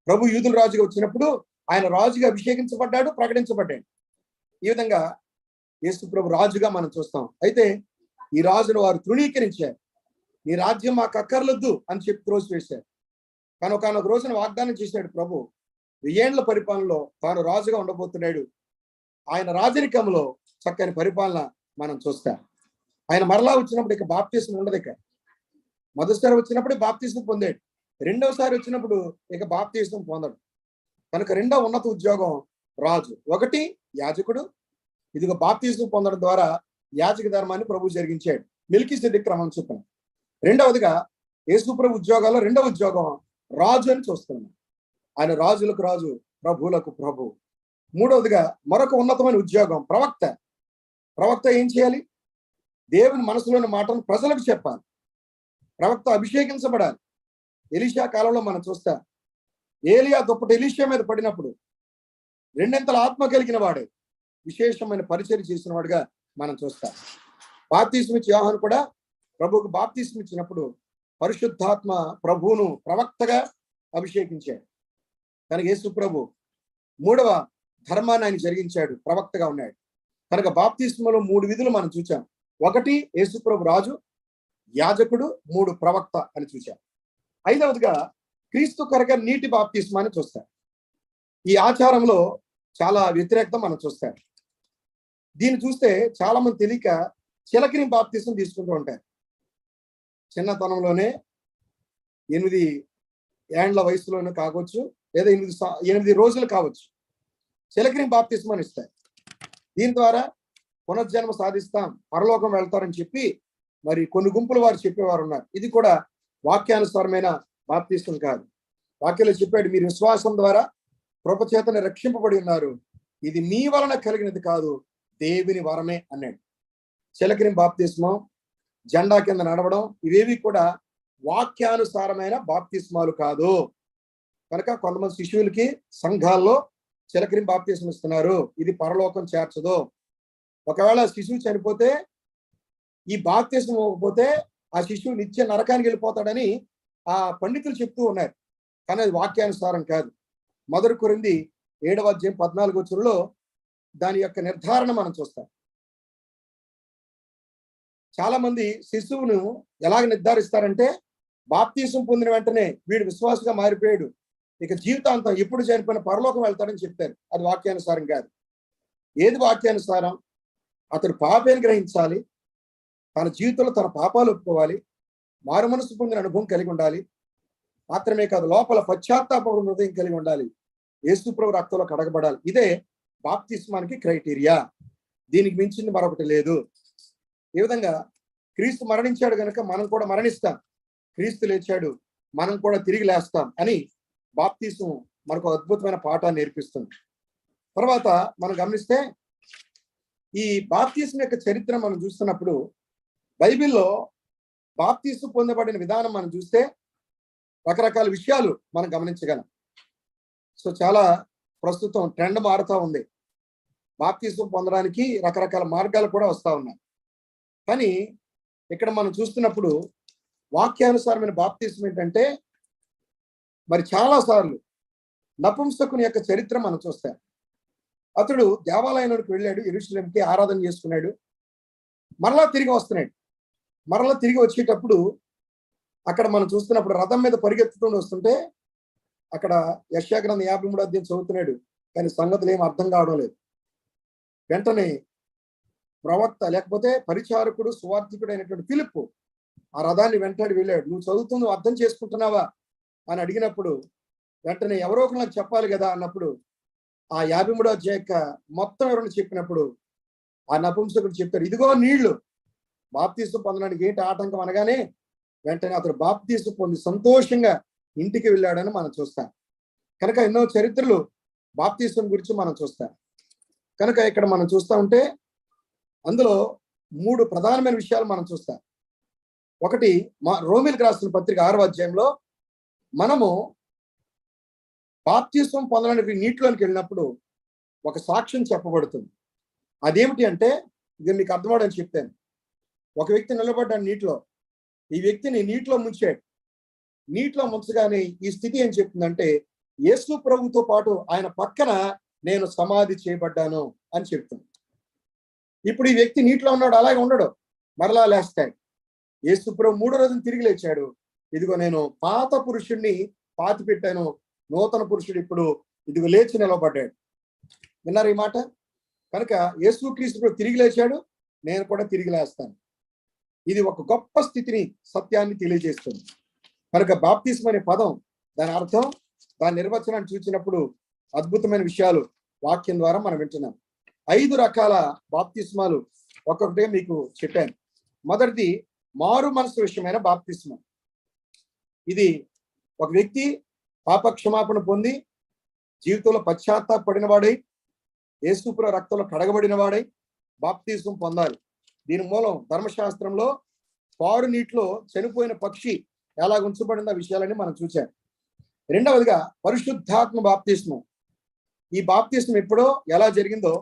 ప్రభు యూదుల రాజుగా వచ్చినప్పుడు ఆయన రాజుగా అభిషేకించబడ్డాడు, ప్రకటించబడ్డాడు. ఈ విధంగా యేసు ప్రభు రాజుగా మనం చూస్తాం. అయితే ఈ రాజును వారు తృణీకరించారు. నీ రాజ్యం మాకు అక్కర్లొద్దు అని చెప్పి త్రోసివేశారు. కానీ ఒకనొక రోజున వాగ్దానం చేశాడు ప్రభు, 1000 ఏళ్ల పరిపాలనలో తాను రాజుగా ఉండబోతున్నాడు. ఆయన రాజరికంలో చక్కని పరిపాలన మనం చూస్తాం. ఆయన మరలా వచ్చినప్పుడు ఇక బాప్తిస్మం ఉండదు. ఇక మొదటిసారి వచ్చినప్పుడు బాప్తిస్మం పొందాడు, రెండవసారి వచ్చినప్పుడు ఇక బాప్తిస్మం పొందడు. కనుక రెండవ ఉన్నత ఉద్యోగం రాజు, ఒకటి యాజకుడు. ఇదిగో బాప్తిస్మం పొందడం ద్వారా యాజక ధర్మాన్ని ప్రభు జరిగించాడు మెల్కీసెదెకు క్రమం చొప్పున. రెండవదిగా యేసు ప్రభు ఉద్యోగాల్లో రెండవ ఉద్యోగం రాజు అని చూస్తున్నాం. ఆయన రాజులకు రాజు, ప్రభువులకు ప్రభు. మూడవదిగా మరొక ఉన్నతమైన ఉద్యోగం ప్రవక్త. ప్రవక్త ఏం చేయాలి? దేవుని మనసులోని మాటను ప్రజలకు చెప్పాలి. ప్రవక్త అభిషేకించబడాలి. ఎలీషా కాలంలో మనం చూస్తాం, ఏలియా దుప్పటి ఎలీషా మీద పడినప్పుడు రెండింతల ఆత్మ కలిగిన వాడే విశేషమైన పరిచర్య చేసిన వాడుగా మనం చూస్తాం. బాప్తిస్మ ఇచ్చే యోహాను కూడా ప్రభువుకు బాప్తిస్మ ఇచ్చినప్పుడు పరిశుద్ధాత్మ ప్రభువును ప్రవక్తగా అభిషేకించాడు. కనుక యేసు ప్రభు మూడవ ధర్మాన్ని ఆయన జరిగించాడు, ప్రవక్తగా ఉన్నాడు. కనుక బాప్తిస్మలో 3 విధులు మనం చూచాం. ఒకటి యేసు ప్రభు రాజు, యాజకుడు, 3 ప్రవక్త అని చూచాం. ఐదవదిగా క్రీస్తు కొరగా నీటి బాప్తిస్మాన్ని చూస్తాం. ఈ ఆచారంలో చాలా వ్యతిరేకత మనం చూస్తాం. దీన్ని చూస్తే చాలా మంది తెలియక చిలకని బాప్తిస్మం తీసుకుంటూ ఉంటారు. చిన్నతనంలోనే 8 ఏండ్ల వయసులోనే కావచ్చు, లేదా 8 రోజులు కావచ్చు, చిలకని బాప్తిస్మాన్ని ఇస్తారు. దీని ద్వారా పునర్జన్మ సాధిస్తాం, పరలోకం వెళ్తారని చెప్పి మరి కొన్ని గుంపుల వారు చెప్పేవారు ఉన్నారు. ఇది కూడా వాక్యానుసారమైన బాప్తిస్మం కాదు. వాక్యంలో చెప్పాడు, మీరు విశ్వాసం ద్వారా కృపచేతని రక్షింపబడి ఉన్నారు, ఇది మీ వలన కలిగినది కాదు, దేవుని వరమే అన్నాడు. చిలకని బాప్తిస్మం, జెండా కింద నడవడం, ఇవేవి కూడా వాక్యానుసారమైన బాప్తిస్మాలు కాదు. కనుక కొంతమంది శిశువులకి సంఘాల్లో చిలకని బాప్తిస్మం ఇస్తున్నారు, ఇది పరలోకం చేర్చదు. ఒకవేళ శిశువు చనిపోతే ఈ బాప్తిస్మం ఇవ్వకపోతే ఆ శిశువు నిత్య నరకానికి వెళ్ళిపోతాడని ఆ పండితులు చెప్తూ ఉన్నారు. కానీ అది వాక్యానుసారం కాదు. 1 కొరింథీ 7వ అధ్యాయం 14వ వచనంలో దాని యొక్క నిర్ధారణ మనం చూస్తాం. చాలా మంది శిశువును ఎలాగ నిర్ధారిస్తారంటే, బాప్తిస్మం పొందిన వెంటనే వీడు విశ్వాసగా మారిపోయాడు, ఇక జీవితాంతం ఎప్పుడు చనిపోయిన పరలోకం వెళ్తాడని చెప్తారు. అది వాక్యానుసారం కాదు. ఏది వాక్యానుసారం? అతడు పాపేని గ్రహించాలి, తన జీవితంలో తన పాపాలు ఒప్పుకోవాలి, మారు మనసు పొందిన అనుభవం కలిగి ఉండాలి. మాత్రమే కాదు, లోపల పశ్చాత్తాప హృదయం కలిగి ఉండాలి, యేసు ప్రభు రక్తంలో కడగబడాలి. ఇదే బాప్తిస్మానికి క్రైటీరియా. దీనికి మించింది మరొకటి లేదు. ఈ విధంగా క్రీస్తు మరణించాడు కనుక మనం కూడా మరణిస్తాం, క్రీస్తు లేచాడు మనం కూడా తిరిగి లేస్తాం అని బాప్తిస్మం మనకు అద్భుతమైన పాఠాన్ని నేర్పిస్తుంది. తర్వాత మనం గమనిస్తే ఈ బాప్తిస్మం యొక్క చరిత్ర మనం చూస్తున్నప్పుడు బైబిల్లో బాప్తిస్మం పొందబడిన విధానం మనం చూస్తే రకరకాల విషయాలు మనం గమనించగలం. సో చాలా ప్రస్తుతం ట్రెండ్ మారుతూ ఉంది. బాప్తిస్మం పొందడానికి రకరకాల మార్గాలు కూడా వస్తూ ఉన్నాయి. కానీ ఇక్కడ మనం చూస్తున్నప్పుడు వాక్యానుసారమైన బాప్తిస్మం ఏంటంటే, మరి చాలా సార్లు నపుంసకుని యొక్క చరిత్ర మనం చూస్తాం. అతడు దేవాలయంలోకి వెళ్ళాడు, యెరూషలేంకి ఆరాధన చేసుకున్నాడు, మరలా తిరిగి వస్తున్నాడు. మరలా తిరిగి వచ్చేటప్పుడు అక్కడ మనం చూస్తున్నప్పుడు రథం మీద పరిగెత్తుతూ వస్తుంటే అక్కడ యెషయా గ్రంథం 53వ అధ్యాయం చదువుతున్నాడు, కానీ సంగతులు ఏం అర్థం కావడం లేదు. వెంటనే ప్రవక్త లేకపోతే పరిచారకుడు సువార్థికుడు అయినటువంటి ఫిలిప్పు ఆ రథాన్ని వెంటాడి వెళ్ళాడు. నువ్వు చదువుతుంది అర్థం చేసుకుంటున్నావా అని అడిగినప్పుడు వెంటనే ఎవరో ఒకరు నాకు చెప్పాలి కదా అన్నప్పుడు ఆ 53వ అధ్యాయం మొత్తం ఎవరైనా చెప్పినప్పుడు ఆ నపుంసకుడు చెప్తాడు, ఇదిగో నీళ్లు, బాప్తిస్మం పొందడానికి ఏంటి ఆటంకం అనగానే వెంటనే అతడు బాప్తిస్మం పొంది సంతోషంగా ఇంటికి వెళ్ళాడని మనం చూస్తాం. కనుక ఎన్నో చరిత్రలు బాప్తిస్మం గురించి మనం చూస్తాం. కనుక ఇక్కడ మనం చూస్తూ ఉంటే అందులో 3 ప్రధానమైన విషయాలు మనం చూస్తాం. ఒకటి, రోమీయులకు రాసిన పత్రిక 6వ అధ్యాయంలో మనము బాప్తిస్మం పొందడానికి నీటిలోనికి వెళ్ళినప్పుడు ఒక సాక్ష్యం చెప్పబడుతుంది. అదేమిటి అంటే, ఇది మీకు అర్థమవడానికి చెప్తాను. ఒక వ్యక్తి నిలబడ్డాడు నీటిలో, ఈ వ్యక్తిని నీటిలో ముంచాడు. నీటిలో ముంచగానే ఈ స్థితి ఏం చెప్తుందంటే, యేసు ప్రభుతో పాటు ఆయన పక్కన నేను సమాధి చేయబడ్డాను అని చెప్తుంది. ఇప్పుడు ఈ వ్యక్తి నీటిలో ఉన్నాడు, అలాగే ఉండడు, మరలా లేస్తాడు. యేసు ప్రభు 3వ రోజున తిరిగి లేచాడు. ఇదిగో నేను పాత పురుషుణ్ణి పాతి పెట్టాను, నూతన పురుషుడు ఇప్పుడు ఇదిగో లేచి నిలబడ్డాడు. విన్నారు ఈ మాట? కనుక యేసుక్రీస్తు ప్రభు తిరిగి లేచాడు, నేను కూడా తిరిగి లేస్తాను. ఇది ఒక గొప్ప స్థితిని, సత్యాన్ని తెలియజేస్తుంది. కనుక బాప్తిస్మం అనే పదం, దాని అర్థం, దాని నిర్వచనాన్ని చూసినప్పుడు అద్భుతమైన విషయాలు వాక్యం ద్వారా మనం వింటున్నాం. 5 రకాల బాప్తిస్మాలు ఒక్కొక్కటిగా మీకు చెప్పాను. మొదటిది మారు మనసు విషయమైన బాప్తిస్మం. ఇది ఒక వ్యక్తి పాప క్షమాపణ పొంది జీవితంలో పశ్చాత్తాపడిన వాడై యేసుప్రభు రక్తంలో కడగబడిన వాడై బాప్తిస్మం పొందాలి. దీని మూలం ధర్మశాస్త్రంలో పారు నీటిలో చనిపోయిన పక్షి ఎలా ఉంచబడిన విషయాలని మనం చూసాం. రెండవదిగా పరిశుద్ధాత్మ బాప్తిస్మం. ఈ బాప్తిస్మం ఎప్పుడో ఎలా జరిగిందో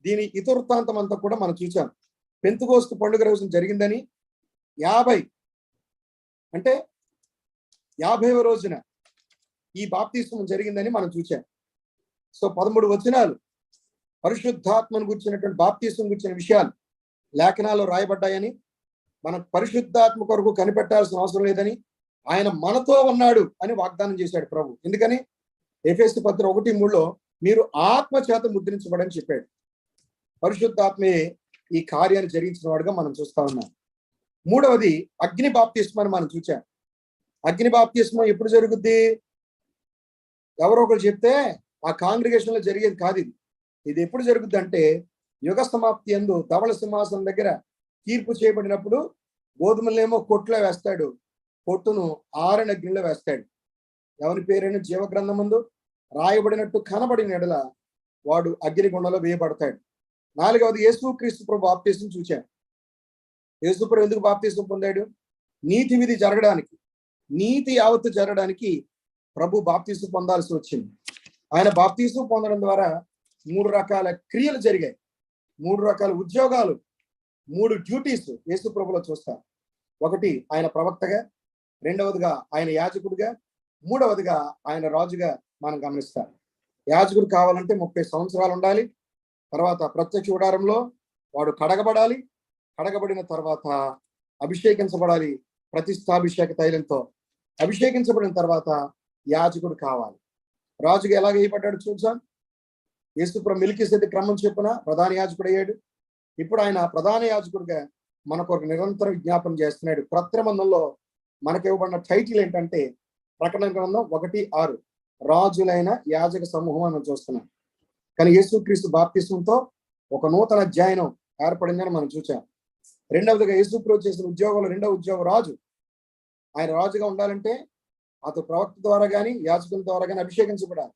దీని ఇతివృత్తాంతం అంతా కూడా మనం చూసాం. పెంతెకోస్తు పండుగ రోజున జరిగిందని, 50వ రోజున ఈ బాప్తిస్మం జరిగిందని మనం చూసాం. సో 13 వచనాలు పరిశుద్ధాత్మను గురించినటువంటి బాప్తిస్మం గురించిన విషయాలు లేఖనాల్లో రాయబడ్డాయని, మనం పరిశుద్ధాత్మ కొరకు కనిపెట్టాల్సిన అవసరం లేదని, ఆయన మనతో ఉన్నాడు అని వాగ్దానం చేశాడు ప్రభు. ఎందుకని? ఎఫెసీ పత్రిక 1:3లో మీరు ఆత్మ చేత ముద్రించబడని చెప్పాడు. పరిశుద్ధాత్మే ఈ కార్యాన్ని జరిగించిన వాడుగా మనం చూస్తా ఉన్నాం. మూడవది అగ్ని బాప్తిస్మం అని మనం చూచాం. అగ్ని బాప్తిస్మం ఎప్పుడు జరుగుద్ది? ఎవరో ఒకరు చెప్తే ఆ కాంగ్రిగేషన్ లో జరిగేది కాదు. ఇది ఎప్పుడు జరుగుద్ది అంటే, యుగ సమాప్తి యందు ధవళ సింహాసనం దగ్గర తీర్పు చేయబడినప్పుడు గోధుమలేమో కొట్లో వేస్తాడు, పొట్టును ఆరని అగ్నిలో వేస్తాడు. ఎవరి పేరైనా జీవగ్రంథం ముందు రాయబడినట్టు కనబడిన ఎడల వాడు అగ్నిగుండంలో వేయబడతాడు. 4వది యేసుక్రీస్తు ప్రభు బాప్తిస్మం చూచాం. యేసు ప్రభు ఎందుకు బాప్తిస్మం పొందాడు? నీతి విధి జరగడానికి, నీతి యావత్తు జరగడానికి ప్రభు బాప్తిస్మం పొందాల్సి వచ్చింది. ఆయన బాప్తిస్మం పొందడం ద్వారా 3 రకాల క్రియలు జరిగాయి, 3 రకాల ఉద్యోగాలు, 3 డ్యూటీస్ యేసు ప్రభులో చూస్తాం. ఒకటి, ఆయన ప్రవక్తగా, రెండవదిగా ఆయన యాజకుడిగా, మూడవదిగా ఆయన రాజుగా మనం గమనిస్తాం. యాజకుడు కావాలంటే 30 సంవత్సరాలు ఉండాలి. తర్వాత ప్రత్యక్ష గుడారంలో వాడు కడగబడాలి. కడగబడిన తర్వాత అభిషేకించబడాలి. ప్రతిష్టాభిషేక తైలంతో అభిషేకించబడిన తర్వాత యాజకుడు కావాలి. రాజుగా ఎలాగ వేయబడ్డాడు చూసాం. యేసుప్రభు మెల్కీసెదెకు క్రమం చొప్పున ప్రధాన యాజకుడు అయ్యాడు. ఇప్పుడు ఆయన ప్రధాన యాజకుడిగా మన కొరకు నిరంతరం విజ్ఞాపన చేస్తున్నాడు. క్రొత్త నిబంధనలో మనకి ఇవ్వబడిన టైటిల్ ఏంటంటే, ప్రకటన గ్రంథం 1:6 రాజులైన యాజక సమూహం అని చూస్తున్నాం. కానీ యేసుక్రీస్తు బాప్తిస్మంతో ఒక నూతన అధ్యాయం ఏర్పడిందని మనం చూసాం. రెండవదిగా యేసుప్రభు చేసిన ఉద్యోగంలో రెండవ ఉద్యోగం రాజు. ఆయన రాజుగా ఉండాలంటే అతను ప్రవక్త ద్వారా కానీ యాజకుల ద్వారా కానీ అభిషేకించబడాలి.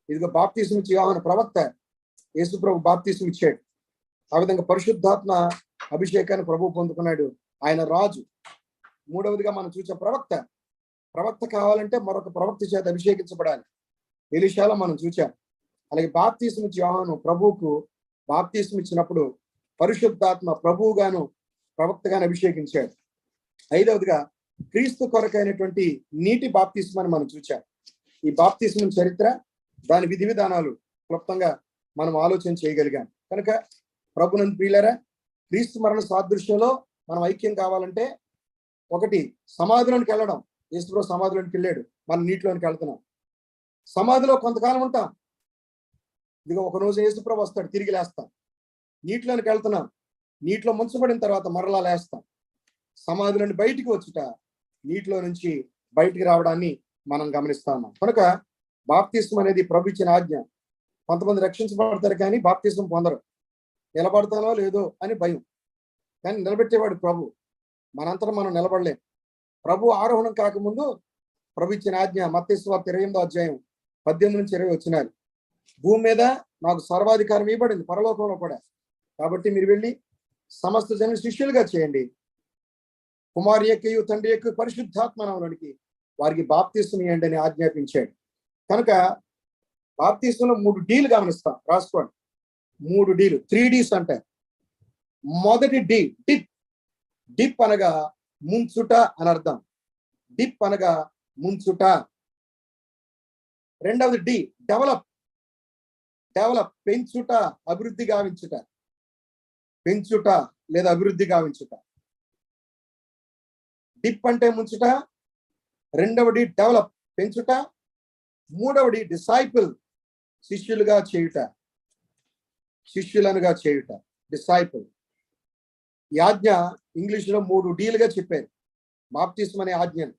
ఇదిగో బాప్తిస్మం ఇచ్చి యోహాను ప్రవక్త, యేసుప్రభు బాప్తిస్మం ఇచ్చాడు. ఆ విధంగా పరిశుద్ధాత్మ అభిషేకాన్ని ప్రభు పొందుకున్నాడు. ఆయన రాజు. మూడవదిగా మనం చూసే ప్రవక్త. ప్రవక్త కావాలంటే మరొక ప్రవక్త చేత అభిషేకించబడాలి. ఎలీషాలో మనం చూసాం. అలాగే బాప్తిస్మం ఇచ్చి యోహాను ప్రభువుకు బాప్తిస్మం ఇచ్చినప్పుడు పరిశుద్ధాత్మ ప్రభువుగాను ప్రవక్తగాను అభిషేకించాడు. 5వదిగా క్రీస్తు కొరకైనటువంటి నీటి బాప్తిస్మాన్ని మనం చూచాం. ఈ బాప్తిస్మం చరిత్ర, దాని విధి విధానాలు క్లుప్తంగా మనం ఆలోచన చేయగలిగాం. కనుక ప్రభునందు ప్రియులారా, క్రీస్తు మరణ సాదృశ్యంలో మనం ఐక్యం కావాలంటే, ఒకటి సమాధిలోనికి వెళ్ళడం. యేసుప్రభు సమాధిలోనికి వెళ్ళాడు, మనం నీటిలోనికి వెళ్తున్నాం. సమాధిలో కొంతకాలం ఉంటాం. ఇదిగో ఒక రోజు యేసుప్రభు వస్తాడు, తిరిగి లేస్తాం. నీటిలోనికి వెళ్తున్నాం, నీటిలో ముంచబడిన తర్వాత మరలా లేస్తాం. సమాధిలోని బయటికి వచ్చుట, నీటిలో నుంచి బయటికి రావడాన్ని మనం గమనిస్తాము. కనుక బాప్తిస్మం అనేది ప్రభు ఇచ్చిన ఆజ్ఞ. కొంతమంది రక్షించబడతారు కానీ బాప్తిస్మం పొందరు. నిలబడతానో లేదో అని భయం. కానీ నిలబెట్టేవాడు ప్రభు. మనంతరం మనం నిలబడలేం. ప్రభు ఆరోహణం కాకముందు ప్రభు ఇచ్చిన ఆజ్ఞ మత్తయి సువార్త 28వ అధ్యాయం 18 నుంచి 20 వచనాలు. భూమి మీద నాకు సర్వాధికారం ఇవ్వబడింది, పరలోకంలో కూడా. కాబట్టి మీరు వెళ్ళి సమస్త జన శిష్యులుగా చేయండి. కుమారు యొక్కయు తండ్రి యొక్క పరిశుద్ధాత్మ నామములోనికి వారికి బాప్తిస్మం ఇవ్వండి అని ఆజ్ఞాపించాడు. కనుక బాప్తిస్మంలో 3 డీలు గమనిస్తాం, రాసుకోండి. 3 డీలు, 3 Ds అంటారు. మొదటి డి డిప్. డిప్ అనగా ముంచుట అని అర్థం. డిప్ అనగా ముంచుట. రెండవది డి డెవలప్. డెవలప్ పెంచుట, అభివృద్ధి గావించుట. పెంచుట లేదా అభివృద్ధి గావించుట. డిప్ అంటే ముంచుట, రెండవది డెవలప్ పెంచుట, మూడవది డిసైపుల్ శిష్యులుగా చేయుట. శిష్యులనుగా చేయుట, డిసైపుల్. ఈ ఆజ్ఞ ఇంగ్లీష్లో 3 డీలుగా చెప్పారు బాప్తిస్మం అనే ఆజ్ఞను.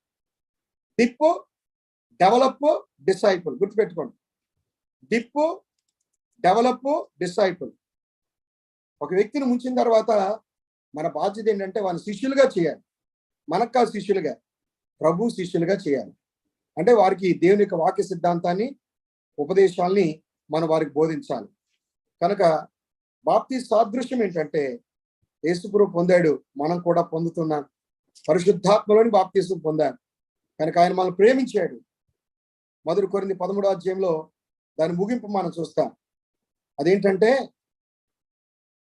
Dip, develop, disciple. గుర్తుపెట్టుకోండి. Dip, develop, disciple. ఒక వ్యక్తిని ముంచిన తర్వాత మన బాధ్యత ఏంటంటే వారిని శిష్యులుగా చేయాలి. మనకు కాదు శిష్యులుగా, ప్రభు శిష్యులుగా చేయాలి. అంటే వారికి దేవుని యొక్క వాక్య సిద్ధాంతాన్ని, ఉపదేశాల్ని మనం వారికి బోధించాలి. కనుక బాప్తిస్మ సాదృశ్యం ఏంటంటే యేసుప్రభు పొందాడు, మనం కూడా పొందుతున్నాం. పరిశుద్ధాత్మలోని బాప్తిస్మం పొందాం. కనుక ఆయన మనల్ని ప్రేమించాడు. 1 కొరింథీ 13వ అధ్యాయంలో దాని ముగింపు మనం చూస్తాం. అదేంటంటే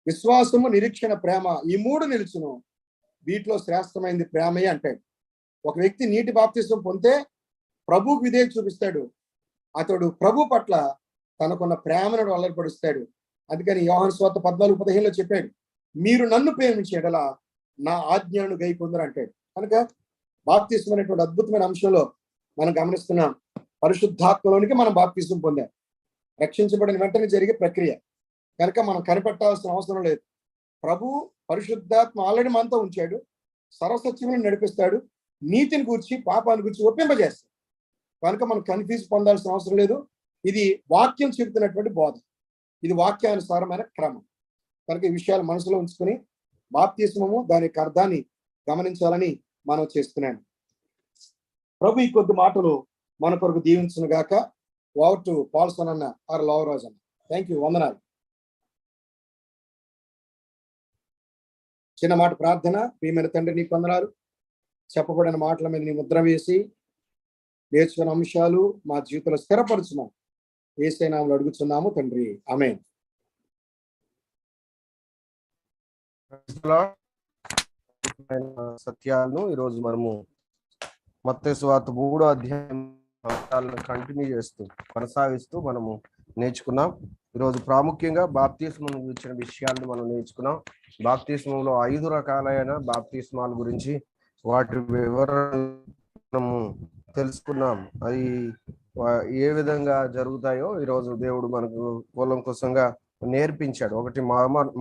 విశ్వాసము, నిరీక్షణ, ప్రేమ, ఈ 3 నిలుచును, వీటిలో శ్రేష్టమైంది ప్రేమే అంటాడు. ఒక వ్యక్తి నీటి బాప్తిస్మం పొందితే ప్రభువుకు విధేయత చూపిస్తాడు. అతడు ప్రభు పట్ల తనకున్న ప్రేమను వెల్లడిపరుస్తాడు. అందుకని యోహాను సువార్త 14:15లో చెప్పాడు, మీరు నన్ను ప్రేమించే యెడల నా ఆజ్ఞలను గైకొందురు అంటాడు. కనుక బాప్తిస్మం అనేటువంటి అద్భుతమైన అంశంలో మనం గమనిస్తున్నాం. పరిశుద్ధాత్మలోనికి మనం బాప్తిస్మం పొందాం. రక్షించబడిన వెంటనే జరిగే ప్రక్రియ కనుక మనం కనిపెట్టాల్సిన అవసరం లేదు. ప్రభు పరిశుద్ధాత్మ ఆల్రెడీ మనతో ఉంచాడు. సర్వసత్యములను నడిపిస్తాడు. నీతిని గురించి, పాపాన్ని గురించి ఒప్పింపజేస్తాడు. కనుక మనం కన్ఫ్యూజ్ పొందాల్సిన అవసరం లేదు. ఇది వాక్యం చెబుతున్నటువంటి బోధ. ఇది వాక్యానుసారమైన క్రమం. కనుక ఈ విషయాలు మనసులో ఉంచుకొని బాప్తిస్మము దాని యొక్క అర్థాన్ని గమనించాలని మనం చేస్తున్నాను. ప్రభు ఈ కొద్ది మాటలు మన కొరకు దీవించును గాక. ఓవర్ టు పాల్సన్ అన్న ఆర్ లోవరాజ్ అన్న. Thank you. వందనాలు. చిన్న మాట ప్రార్థన. ప్రియమైన తండ్రి, నీకు వందనాలు. చెప్పబడిన మాటల మీద నీ ముద్ర వేసి నేర్చుకున్న అంశాలు మా జీవితంలో స్థిరపరుచున్నాం. యేసయ్య నామములో అడుగుచున్నాము తండ్రి, ఆమేన్. సత్యాలను ఈరోజు మనము మత్తయి సువార్త 3వ అధ్యాయం కంటిన్యూ చేస్తూ కొనసాగిస్తూ మనము నేర్చుకున్నాం. ఈరోజు ప్రాముఖ్యంగా బాప్తిస్మం గురించిన విషయాలను మనం నేర్చుకున్నాం. బాప్తిస్మంలో 5 రకాలైన బాప్తిస్మాల గురించి వాటి వివరణము తెలుసుకున్నాం. అవి ఏ విధంగా జరుగుతాయో ఈరోజు దేవుడు మనకు కూలంకషంగా నేర్పించాడు. ఒకటి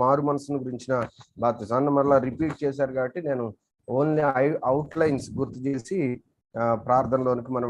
మారు మనసును గురించిన బాప్తిస్మం అన్న మళ్ళీ రిపీట్ చేశారు కాబట్టి నేను ఓన్లీ అవుట్లైన్స్ గుర్తు చేసి ప్రార్థనలోనికి మనం